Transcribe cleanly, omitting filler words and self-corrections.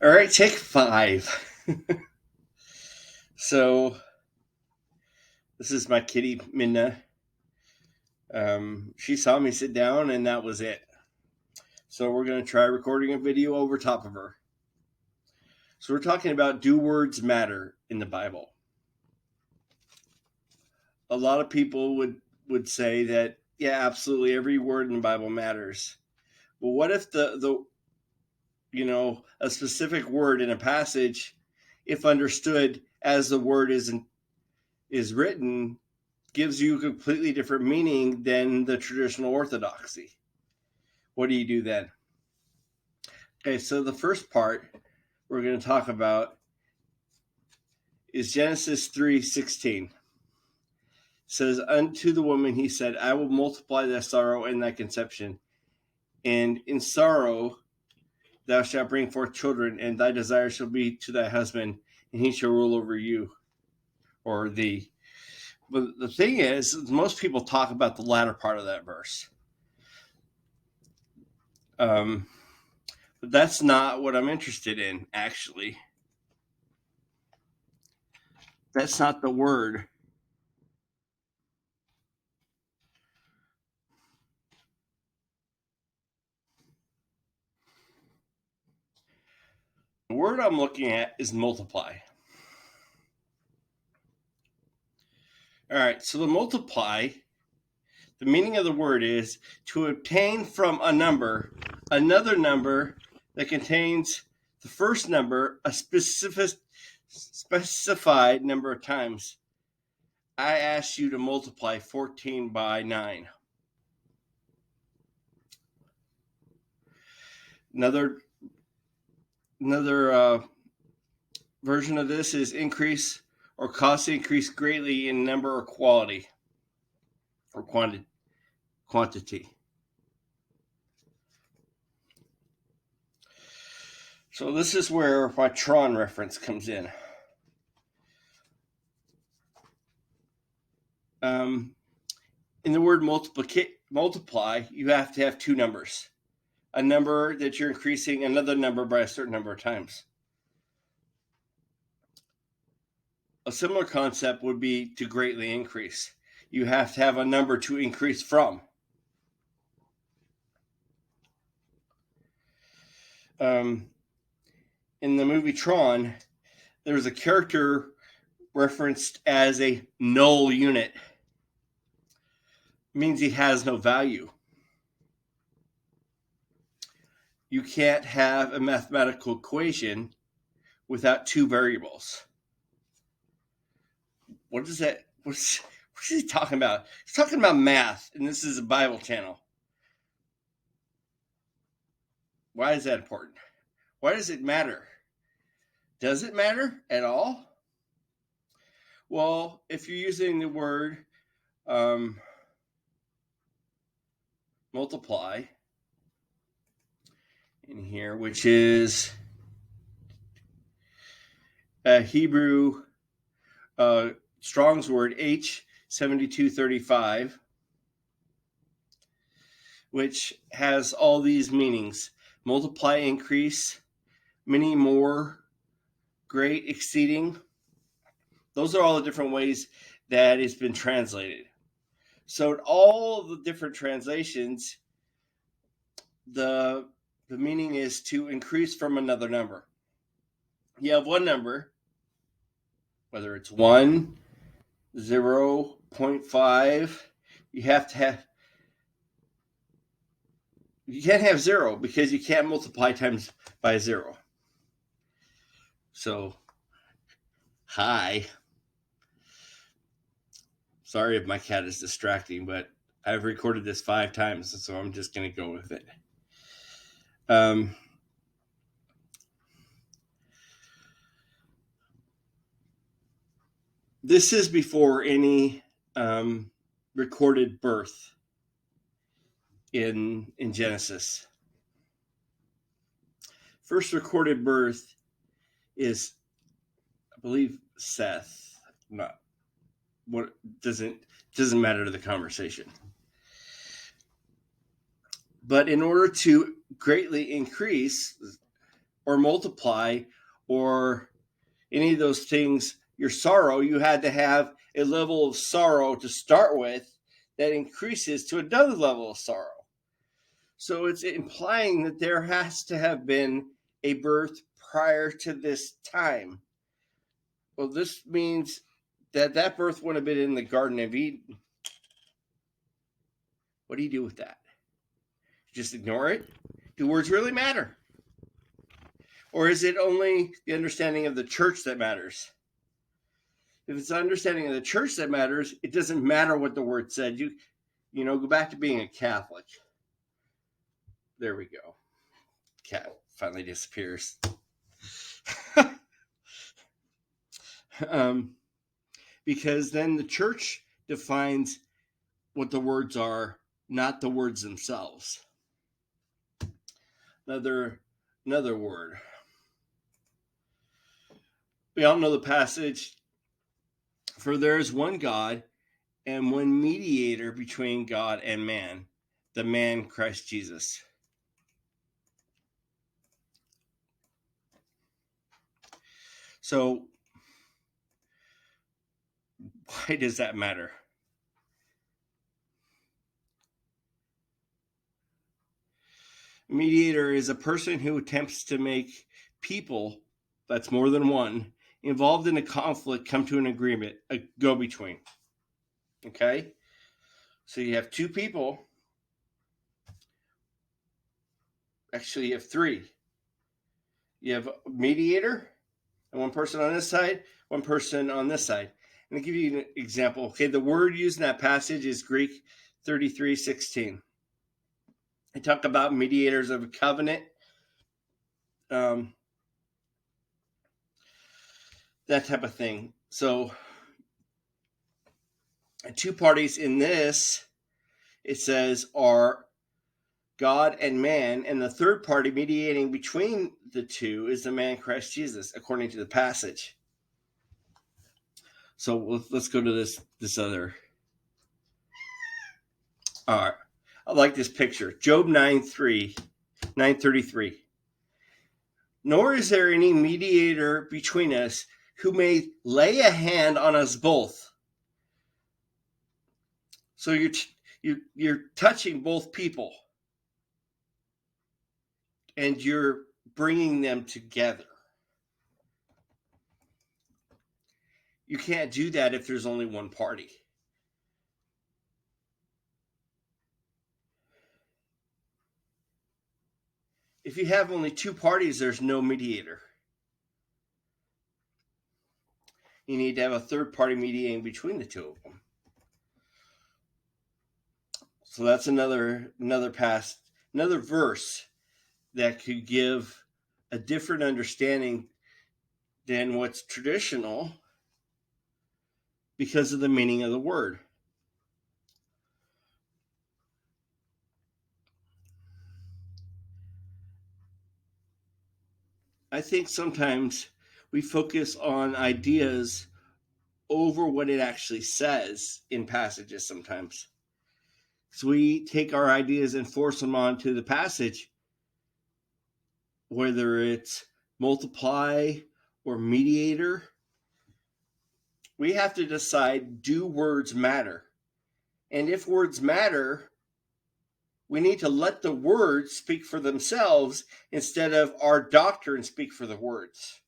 All right, take 5. So this is my kitty Midna. She saw me sit down, and that was it. So we're going to try recording a video over top of her. So we're talking about, do words matter in the Bible? A lot of people would say that, yeah, absolutely, every word in the Bible matters. But what if the a specific word in a passage, if understood as the word is written, gives you a completely different meaning than the traditional orthodoxy? What do you do then? Okay, so the first part we're going to talk about is Genesis 3:16. It says, unto the woman he said, I will multiply thy sorrow and thy conception, and in sorrow thou shalt bring forth children, and thy desire shall be to thy husband, and he shall rule over you, or thee. But the thing is, most people talk about the latter part of that verse. But that's not what I'm interested in, actually. That's not the word. The word I'm looking at is multiply. All right, so the multiply, the meaning of the word is to obtain from a number another number that contains the first number a specified number of times. I asked you to multiply 14 by 9. Another version of this is increase or cause to increase greatly in number or quality or quantity. So this is where my Tron reference comes in. In the word multiply, you have to have two numbers. A number that you're increasing another number by a certain number of times. A similar concept would be to greatly increase. You have to have a number to increase from. In the movie Tron, there's a character referenced as a null unit. It means he has no value. You can't have a mathematical equation without two variables. What is that? What's he talking about? He's talking about math, and this is a Bible channel. Why is that important? Why does it matter? Does it matter at all? Well, if you're using the word multiply in here, which is a Hebrew Strong's word H7235, which has all these meanings: multiply, increase, many more, great, exceeding. Those are all the different ways that it's been translated. So in all the different translations, the meaning is to increase from another number. You have one number, whether it's 1, 0, 0.5, you can't have 0 because you can't multiply times by 0. So, hi. Sorry if my cat is distracting, but I've recorded this 5 times, so I'm just going to go with it. This is before any recorded birth in Genesis. First recorded birth is, I believe, Seth. Not what doesn't matter to the conversation. But in order to greatly increase, or multiply or any of those things, your sorrow, you had to have a level of sorrow to start with that increases to another level of sorrow. So it's implying that there has to have been a birth prior to this time. Well, this means that birth would have been in the Garden of Eden. What do you do with that? Just ignore it? Do words really matter? Or is it only the understanding of the church that matters? If it's the understanding of the church that matters, it doesn't matter what the word said. You go back to being a Catholic. There we go. Cat finally disappears. Because then the church defines what the words are, not the words themselves. Another word. We all know the passage, for there is one God and one mediator between God and man, the man Christ Jesus. So, why does that matter? A mediator is a person who attempts to make people, that's more than one, involved in a conflict come to an agreement, a go-between. Okay? So you have two people. Actually, you have three. You have a mediator, and one person on this side, one person on this side. And I'll give you an example. Okay, the word used in that passage is Greek 33:16. I talk about mediators of a covenant. That type of thing. So, two parties in this, it says, are God and man, and the third party mediating between the two is the man Christ Jesus, according to the passage. So let's go to this other. All right. I like this picture. Job 9:33. Nor is there any mediator between us who may lay a hand on us both. So you're touching both people, and you're bringing them together. You can't do that if there's only one party. If you have only two parties, there's no mediator. You need to have a third party mediating between the two of them. So that's another verse that could give a different understanding than what's traditional because of the meaning of the word. I think sometimes we focus on ideas over what it actually says in passages sometimes. So we take our ideas and force them onto the passage, whether it's multiply or mediator. We have to decide, do words matter? And if words matter, we need to let the words speak for themselves instead of our doctrine speak for the words.